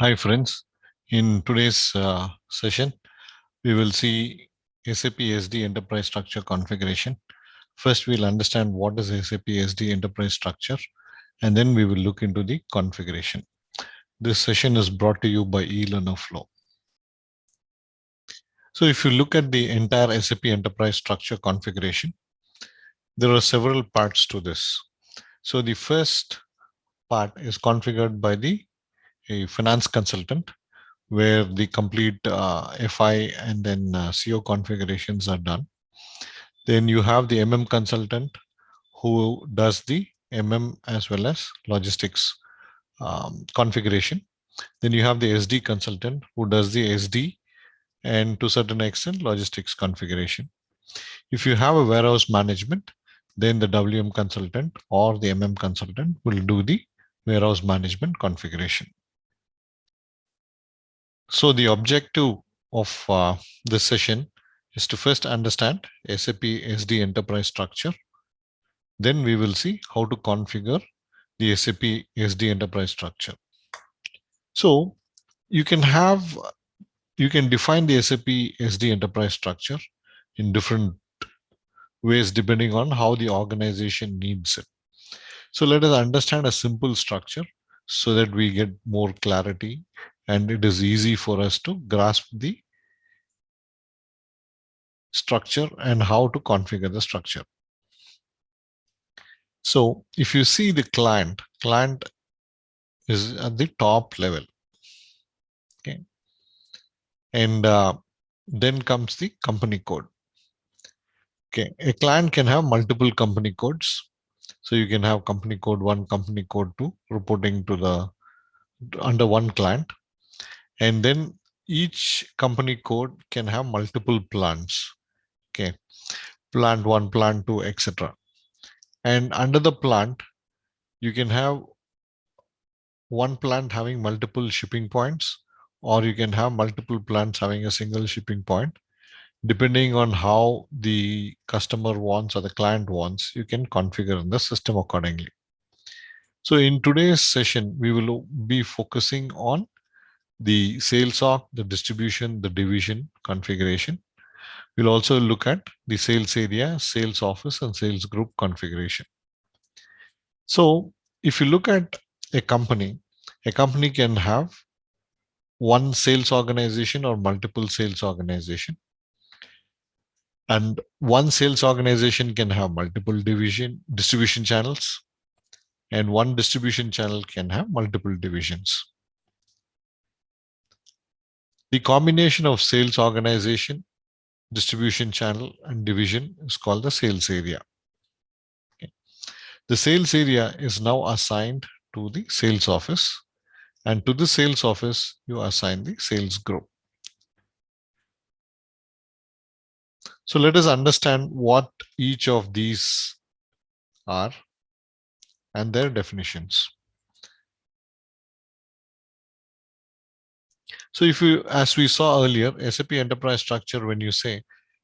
Hi friends, in today's session, we will see SAP SD Enterprise Structure configuration. First, we'll understand what is SAP SD Enterprise Structure, and then we will look into the configuration. This session is brought to you by eLearnerFlow. So if you look at the entire SAP Enterprise Structure configuration, there are several parts to this. So the first part is configured by a finance consultant, where the complete FI and then CO configurations are done. Then you have the consultant who does the as well as logistics configuration. Then you have the SD consultant who does the SD and to certain extent logistics configuration. If you have a warehouse management, then the WM consultant or the consultant will do the warehouse management configuration. So the objective of this session is to first understand SAP SD Enterprise Structure. Then we will see how to configure the SAP SD Enterprise Structure. So you can define the SAP SD Enterprise Structure in different ways depending on how the organization needs it. So let us understand a simple structure so that we get more clarity and it is easy for us to grasp the structure and how to configure the structure. So if you see the client is at the top level. Okay. And then comes the company code. Okay. A client can have multiple company codes. So you can have company code 1, company code 2 reporting to the under one client. And then each company code can have multiple plants. Okay. Plant 1, plant 2, etc. And under the plant, you can have one plant having multiple shipping points, or you can have multiple plants having a single shipping point. Depending on how the customer wants or the client wants, you can configure the system accordingly. So in today's session, we will be focusing on the sales org, the distribution, the division configuration. We'll also look at the sales area, sales office, and sales group configuration. So if you look at a company can have one sales organization or multiple sales organization. And one sales organization can have multiple distribution channels, and one distribution channel can have multiple divisions. The combination of sales organization, distribution channel, and division is called the sales area. Okay. The sales area is now assigned to the sales office, and to the sales office, you assign the sales group. So let us understand what each of these are and their definitions. So if you, as we saw earlier, SAP Enterprise Structure, when you say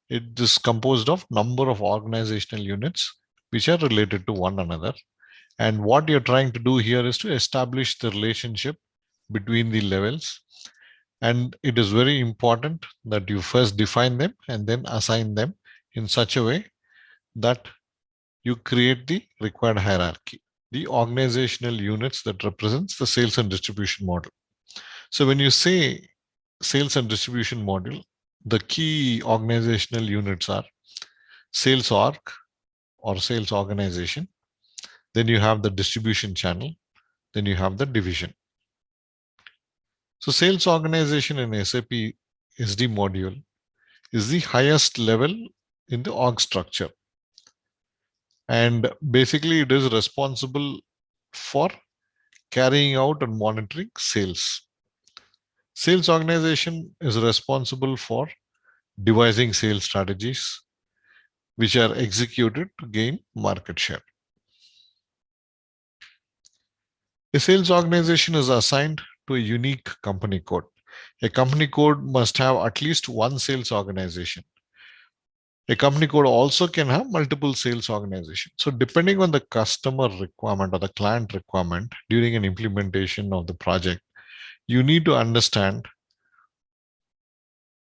it is composed of number of organizational units which are related to one another. And what you're trying to do here is to establish the relationship between the levels. And it is very important that you first define them and then assign them in such a way that you create the required hierarchy, the organizational units that represents the sales and distribution model. So when you say sales and distribution model, the key organizational units are sales org or sales organization. Then you have the distribution channel. Then you have the division. So sales organization in SAP SD module is the highest level in the org structure. And basically it is responsible for carrying out and monitoring sales. Sales organization is responsible for devising sales strategies which are executed to gain market share. A sales organization is assigned to a unique company code. A company code must have at least one sales organization. A company code also can have multiple sales organizations. So depending on the customer requirement or the client requirement during an implementation of the project, You need to understand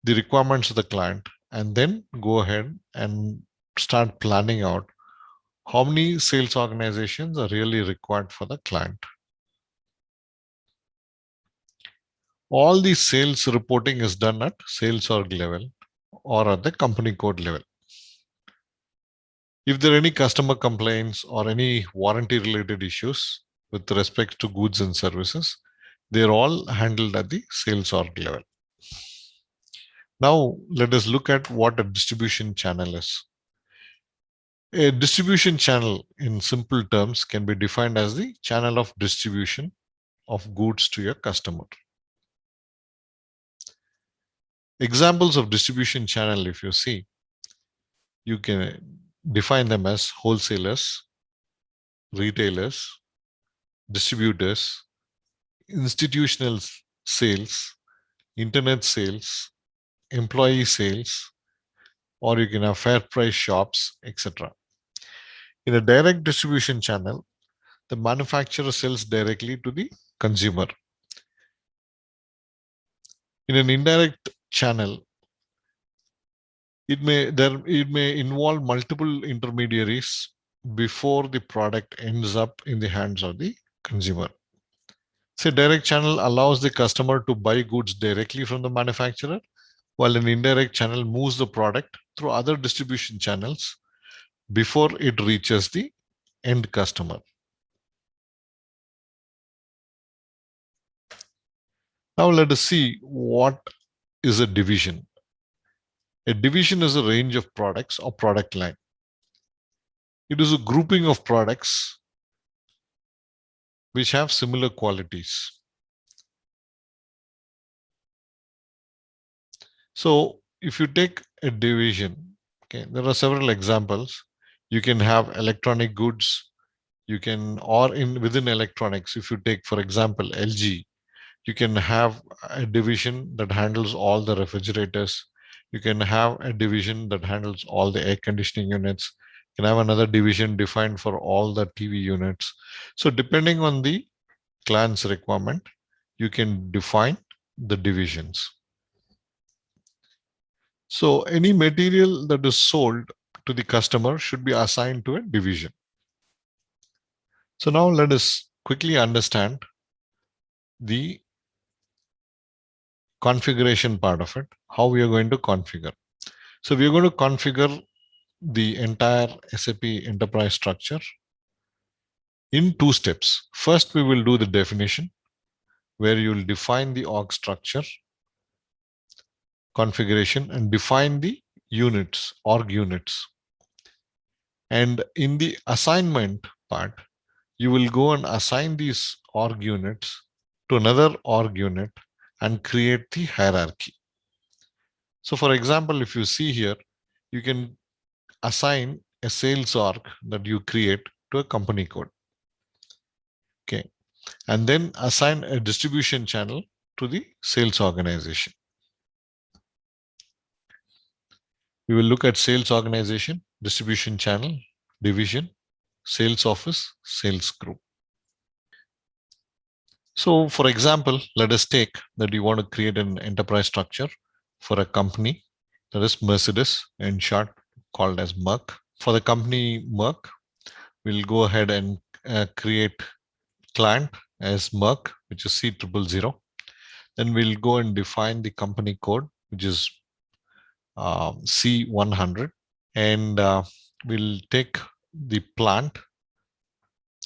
the requirements of the client and then go ahead and start planning out how many sales organizations are really required for the client. All the sales reporting is done at sales org level or at the company code level. If there are any customer complaints or any warranty related issues with respect to goods and services, they're all handled at the sales org level. Now, let us look at what a distribution channel is. A distribution channel, in simple terms, can be defined as the channel of distribution of goods to your customer. Examples of distribution channel, if you see, you can define them as wholesalers, retailers, distributors, institutional sales, internet sales, employee sales, or you can have fair price shops, etc. In a direct distribution channel, the manufacturer sells directly to the consumer. In an indirect channel, it may involve multiple intermediaries before the product ends up in the hands of the consumer. So direct channel allows the customer to buy goods directly from the manufacturer, while an indirect channel moves the product through other distribution channels before it reaches the end customer. Now let us see what is a division. A division is a range of products or product line. It is a grouping of products which have similar qualities. So if you take a division, okay, there are several examples. You can have electronic goods, you can, or in within electronics, if you take, for example, LG, you can have a division that handles all the refrigerators. You can have a division that handles all the air conditioning units. You can have another division defined for all the TV units. So depending on the client's requirement, you can define the divisions. So any material that is sold to the customer should be assigned to a division. So now let us quickly understand the configuration part of it, how we are going to configure. So we are going to configure the entire SAP enterprise structure in 2 steps. First, we will do the definition, where you will define the org structure, configuration, and define the units, org units. And in the assignment part, you will go and assign these org units to another org unit and create the hierarchy. So for example, if you see here, you can assign a sales org that you create to a company code. Okay. And then assign a distribution channel to the sales organization. We will look at sales organization, distribution channel, division, sales office, sales group. So for example, let us take that you want to create an enterprise structure for a company that is Mercedes, in short called as Merck. For the company Merck, we'll go ahead and create client as Merck, which is C000. Then we'll go and define the company code, which is C100. And we'll take the plant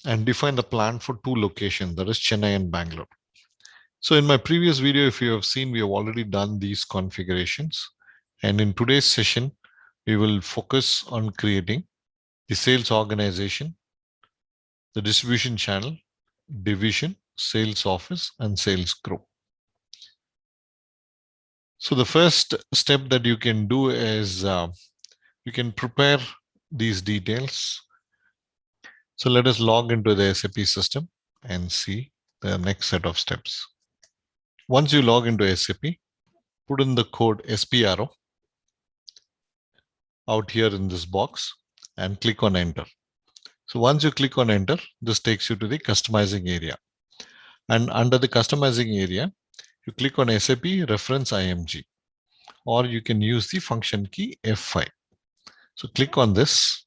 and define the plant for 2 locations, that is Chennai and Bangalore. So in my previous video, if you have seen, we have already done these configurations. And in today's session, we will focus on creating the sales organization, the distribution channel, division, sales office, and sales group. So the first step that you can do is you can prepare these details. So let us log into the SAP system and see the next set of steps. Once you log into SAP, put in the code SPRO out here in this box and click on enter. So once you click on enter, this takes you to the customizing area. And under the customizing area, You click on SAP reference IMG, or you can use the function key F5. So click on this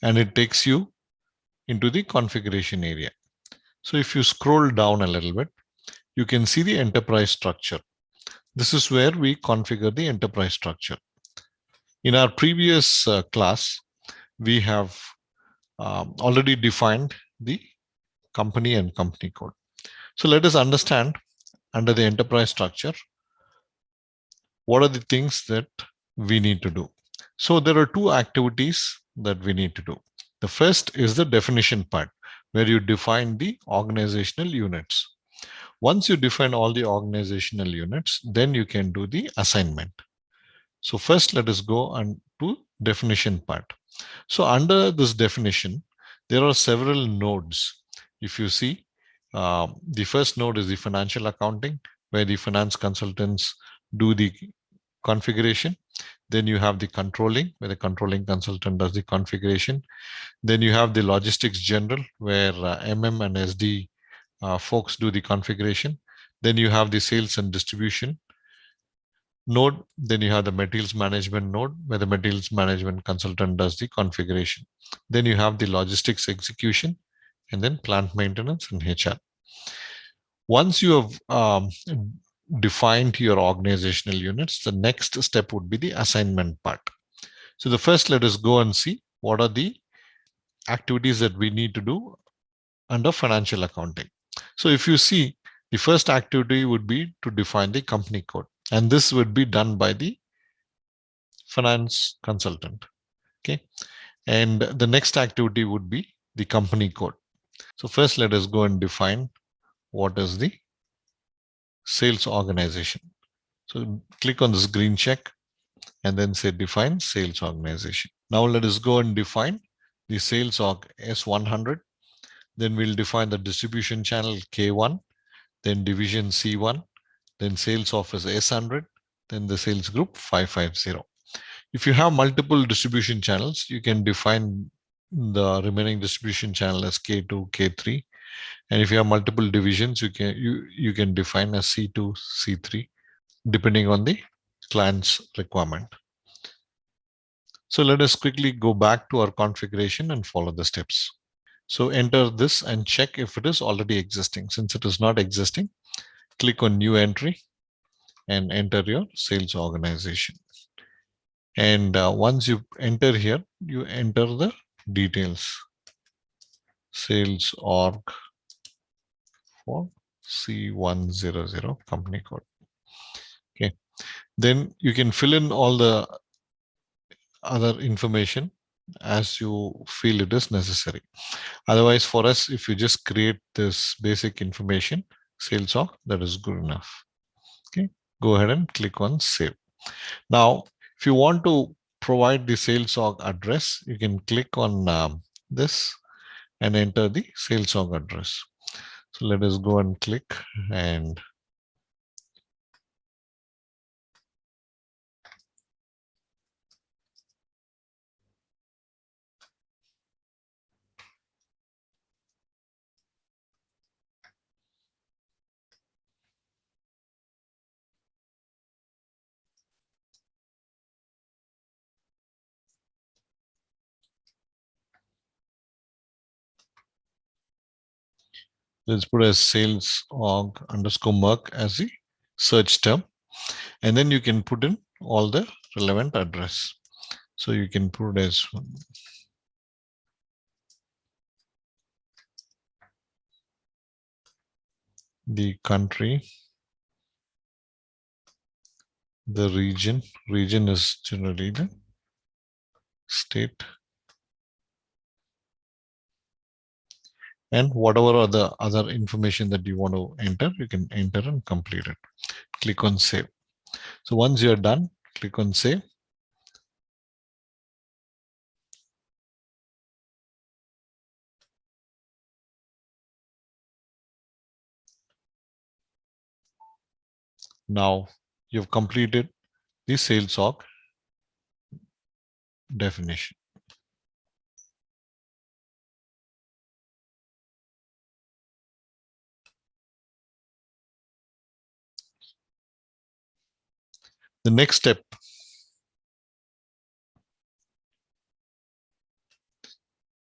and it takes you into the configuration area. So if you scroll down a little bit, you can see the enterprise structure. This is where we configure the enterprise structure. In our previous class, we have already defined the company and company code. So let us understand under the enterprise structure, what are the things that we need to do? So there are two activities that we need to do. The first is the definition part, where you define the organizational units. Once you define all the organizational units, then you can do the assignment. So first, let us go on to definition part. So under this definition, there are several nodes. If you see, the first node is the financial accounting, where the finance consultants do the configuration. Then you have the controlling, where the controlling consultant does the configuration. Then you have the logistics general, where MM and SD folks do the configuration. Then you have the sales and distribution node. Then you have the materials management node, where the materials management consultant does the configuration. Then you have the logistics execution, and then plant maintenance and HR. Once you have defined your organizational units, the next step would be the assignment part. So the first, let us go and see what are the activities that we need to do under financial accounting. So if you see, the first activity would be to define the company code, and this would be done by the finance consultant. Okay. And the next activity would be the company code. So first, let us go and define what is the sales organization. So click on this green check and then say define sales organization. Now let us go and define the sales org S100. Then we'll define the distribution channel K1, then division C1, then sales office S100, then the sales group 550. If you have multiple distribution channels, you can define the remaining distribution channel as K2, K3. And if you have multiple divisions, you can define as C2, C3, depending on the client's requirement. So let us quickly go back to our configuration and follow the steps. So enter this and check if it is already existing. Since it is not existing, click on new entry and enter your sales organization. And once you enter here, you enter the details. Sales org for C100 company code. Okay. Then you can fill in all the other information as you feel it is necessary. Otherwise, for us, if you just create this basic information, sales org, that is good enough. Okay. Go ahead and click on save. Now, if you want to provide the sales org address, you can click on this and enter the sales org address. So let us go and click, and let's put as sales org underscore merc as the search term. And then you can put in all the relevant address. So you can put as the country, the region is generally the state, and whatever other information that you want to enter, you can enter and complete it. Click on save. So once you're done, click on save. Now you've completed the sales org definition. The next step,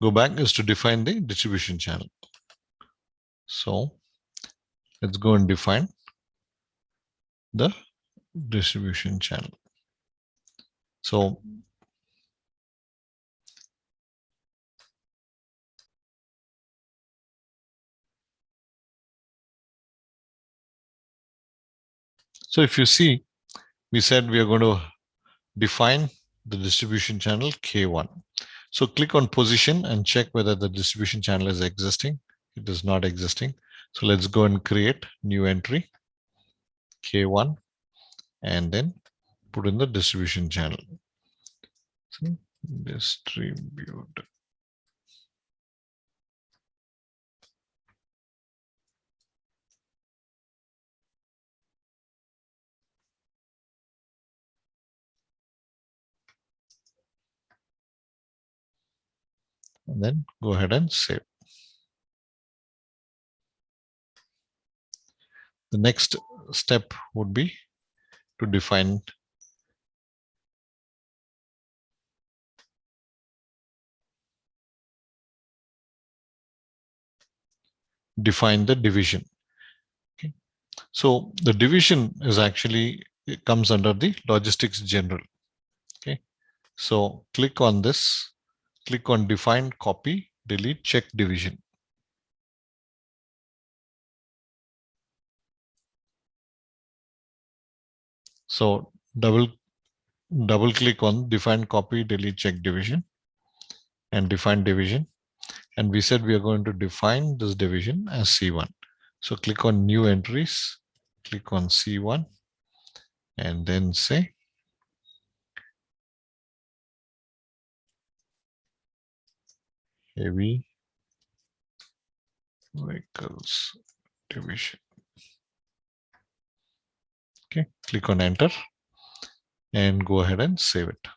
go back, is to define the distribution channel. So let's go and define the distribution channel. So if you see, we said we are going to define the distribution channel K1. So click on position and check whether the distribution channel is existing. It is not existing. So let's go and create new entry K1 and then put in the distribution channel. So distribute. And then go ahead and save. The next step would be to define the division. Okay. So the division is actually, it comes under the logistics general. Okay. So click on this, click on define, copy, delete, check division. So double click on define, copy, delete, check division and define division. And we said we are going to define this division as C1. So click on new entries, click on C1 and then say heavy vehicles division. Okay, click on enter and go ahead and save it.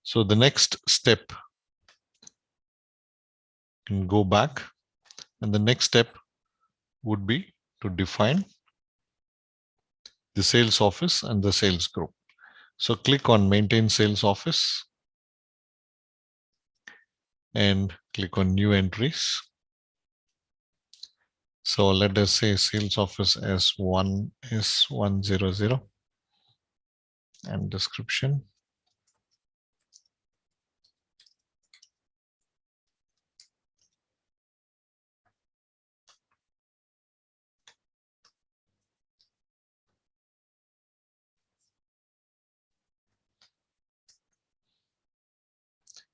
So the next step, you can go back, and the next step would be to define the sales office and the sales group. So click on maintain sales office and click on new entries. So let us say sales office S1 is 100 and description.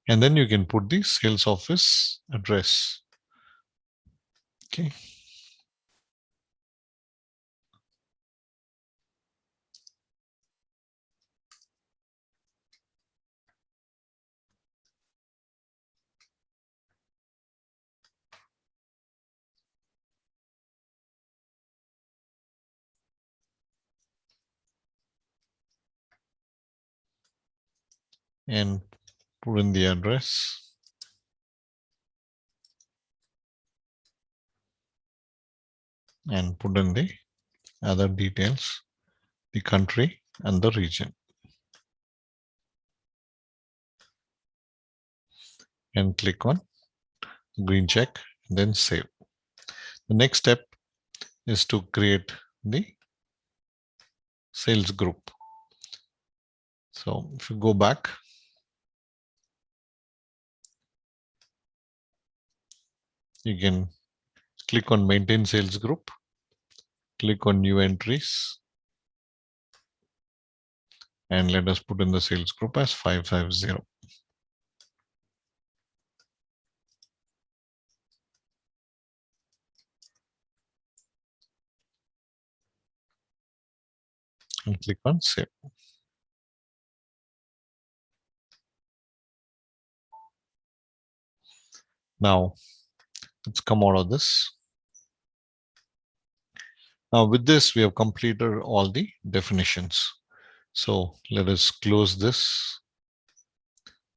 And then you can put the sales office address. Okay. And put in the address. And put in the other details, the country and the region. And click on green check, then save. The next step is to create the sales group. So if you go back, you can click on maintain sales group, click on new entries, and let us put in the sales group as 550. And click on save. Now let's come out of this. Now with this, we have completed all the definitions. So let us close this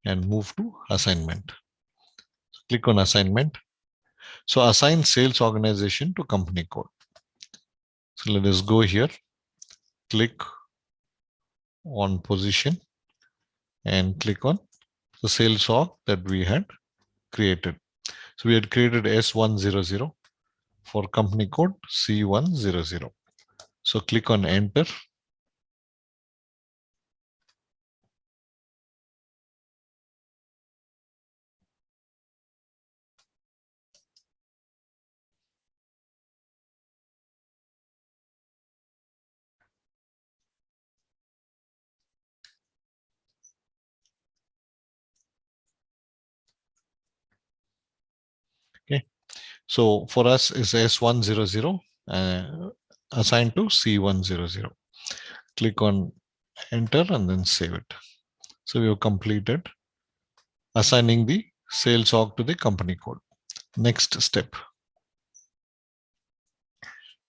and move to assignment. Click on assignment. So assign sales organization to company code. So let us go here, click on position and click on the sales org that we had created. So we had created S100 for company code C100. So click on enter. Okay. So for us is S100 assigned to C100. Click on enter and then save it. So we have completed assigning the sales org to the company code. Next step,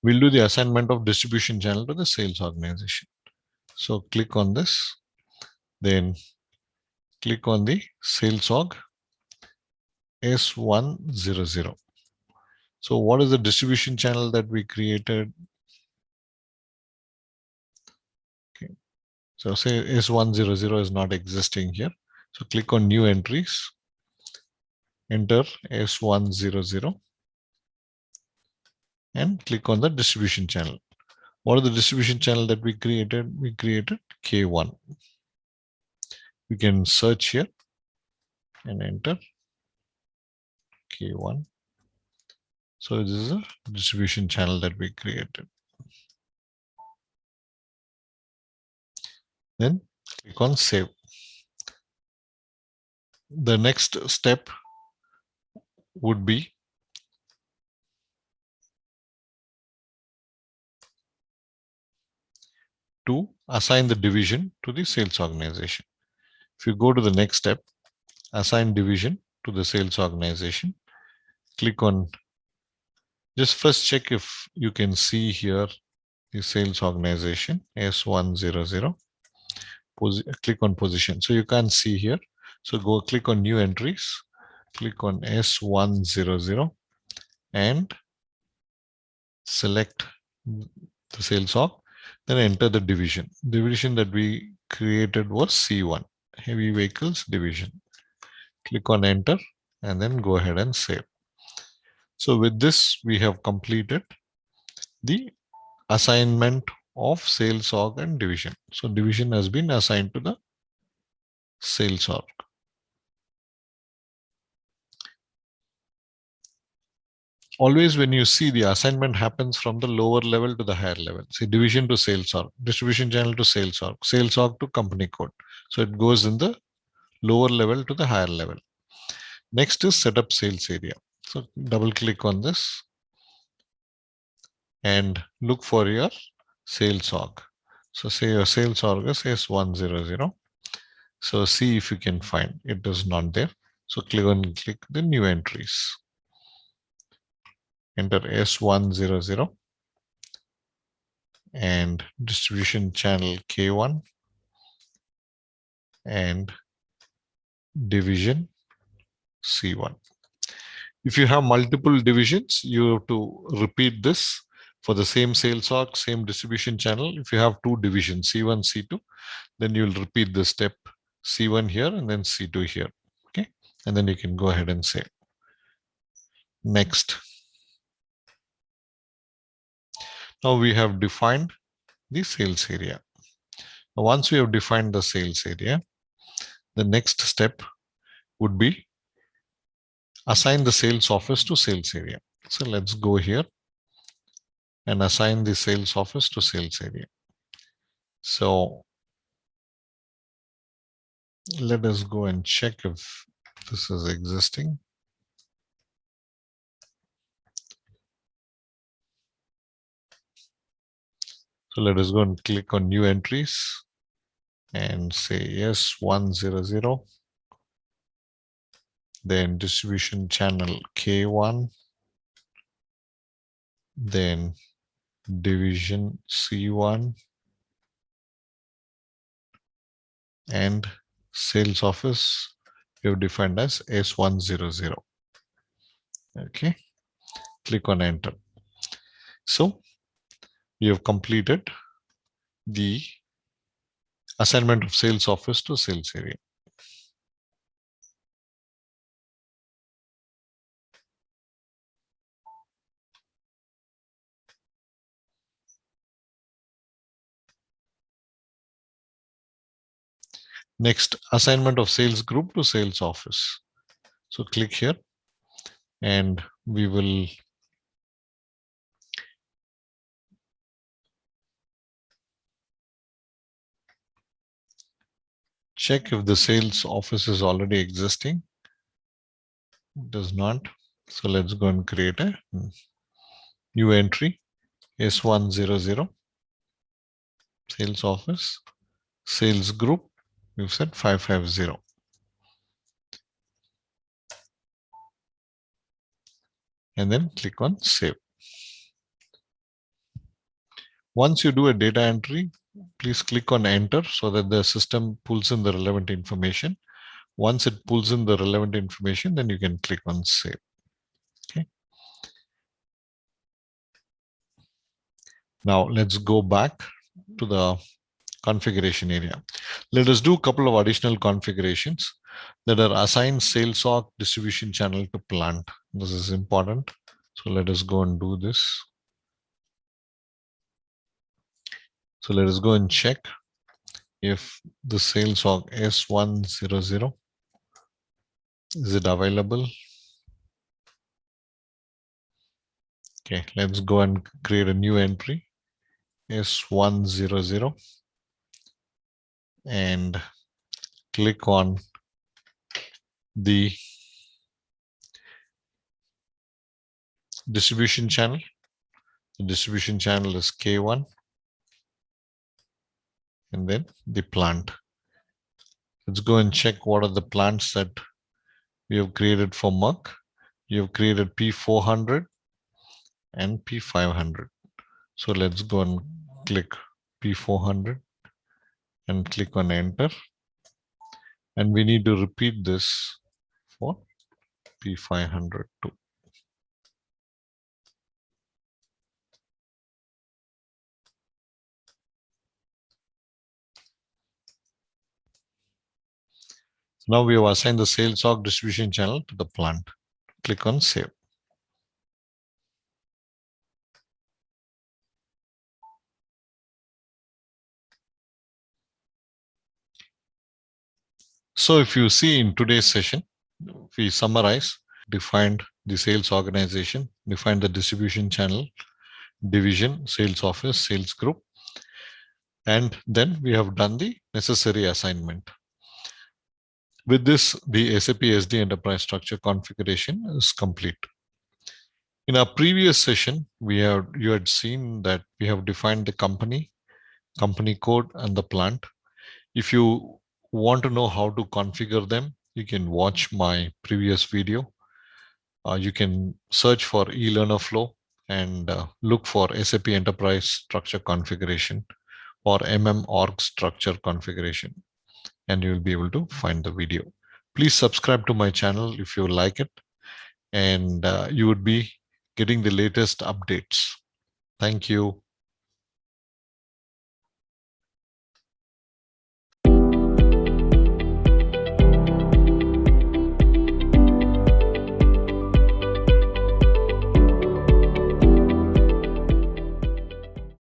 we'll do the assignment of distribution channel to the sales organization. So click on this, then click on the sales org S100. So what is the distribution channel that we created? Okay. So say S100 is not existing here. So click on new entries, enter S100 and click on the distribution channel. What are the distribution channel that we created? We created K1. We can search here and enter K1. So this is a distribution channel that we created. Then click on save. The next step would be to assign the division to the sales organization. If you go to the next step, assign division to the sales organization, click on, just first check if you can see here the sales organization S100, click on position. So you can't see here. So go click on new entries, click on S100 and select the sales org, then enter the division. Division that we created was C1, heavy vehicles division. Click on enter and then go ahead and save. So with this, we have completed the assignment of sales org and division. So division has been assigned to the sales org. Always when you see the assignment happens from the lower level to the higher level. See, division to sales org, distribution channel to sales org to company code. So it goes in the lower level to the higher level. Next is set up sales area. So double click on this and look for your sales org. So say your sales org is S100. So see if you can find it is not there. So click the new entries. Enter S100 and distribution channel K1 and division C1. If you have multiple divisions, you have to repeat this for the same sales org, same distribution channel. If you have two divisions, C1, C2, then you'll repeat the step C1 here and then C2 here. Okay. And then you can go ahead and say next. Now we have defined the sales area. Now once we have defined the sales area, the next step would be assign the sales office to sales area. So let's go here and assign the sales office to sales area. So let us go and check if this is existing. So let us go and click on new entries and say yes, 100. Then distribution channel K1, then division C1 and sales office we have defined as S100. Okay, click on enter. So we have completed the assignment of sales office to sales area. Next, assignment of sales group to sales office. So click here and we will check if the sales office is already existing. It does not. So let's go and create a new entry, S100, sales office, sales group, we've said 550. And then click on save. Once you do a data entry, please click on enter so that the system pulls in the relevant information. Once it pulls in the relevant information, then you can click on save. Okay. Now let's go back to the configuration area. Let us do a couple of additional configurations that are assigned sales org distribution channel to plant. This is important. So let us go and do this. So let us go and check if the sales org S100 is it available. Okay, let's go and create a new entry, S100, and click on the distribution channel. The distribution channel is K1, and then the plant. Let's go and check what are the plants that we have created for Merck. You have created P400 and P500. So let's go and click P400 and click on enter. And we need to repeat this for P500 too. Now we have assigned the sales org distribution channel to the plant. Click on save. So if you see in today's session, we summarize, defined the sales organization, defined the distribution channel, division, sales office, sales group, and then we have done the necessary assignment. With this, the SAP SD Enterprise Structure configuration is complete. In our previous session, you had seen that we have defined the company code, and the plant. If you want to know how to configure them, you can watch my previous video. You can search for eLearnerFlow and look for SAP Enterprise Structure configuration or Org Structure configuration, and you will be able to find the video. Please subscribe to my channel if you like it, and you would be getting the latest updates. Thank you.